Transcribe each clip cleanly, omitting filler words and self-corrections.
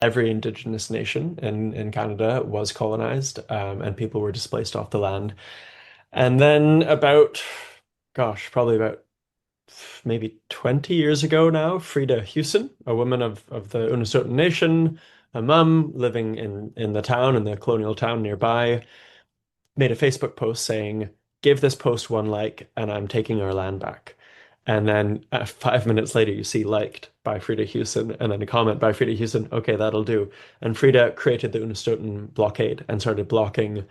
every indigenous nation in Canada was colonized, and people were displaced off the land. And then probably about maybe 20 years ago now, Frida Hewson, a woman of the Unistoten Nation, a mum living in the town, in the colonial town nearby, made a Facebook post saying, "Give this post one like, and I'm taking our land back." And then 5 minutes later, you see liked by Frida Hewson, and then a comment by Frida Hewson, "Okay, that'll do." And Frida created the Unistoten blockade and started blocking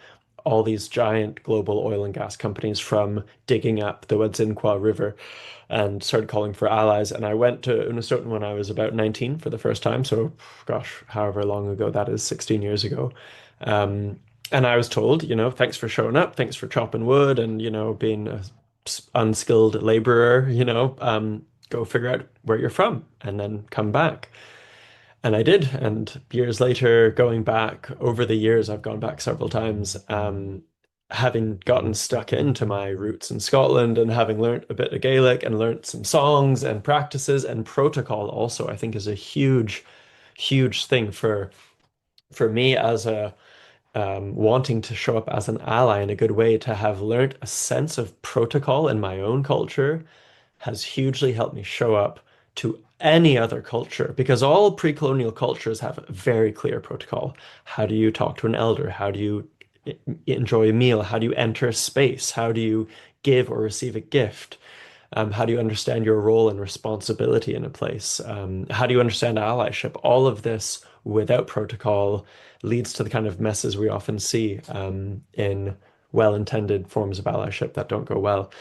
all these giant global oil and gas companies from digging up the Wedzin River and started calling for allies. And I went to Unistoten when I was about 19 for the first time. So, gosh, however long ago that is, 16 years ago. Um, and I was told, thanks for showing up, thanks for chopping wood and, being a unskilled laborer, go figure out where you're from and then come back. And I did. And years later, going back over the years, I've gone back several times, having gotten stuck into my roots in Scotland and having learnt a bit of Gaelic and learnt some songs and practices and protocol also, I think is a huge, huge thing for me as a wanting to show up as an ally in a good way, to have learnt a sense of protocol in my own culture has hugely helped me show up to any other culture because all pre-colonial cultures have a very clear protocol. How do you talk to an elder? How do you enjoy a meal? How do you enter a space? How do you give or receive a gift? How do you understand your role and responsibility in a place? How do you understand allyship? All of this without protocol leads to the kind of messes we often see in well-intended forms of allyship that don't go well.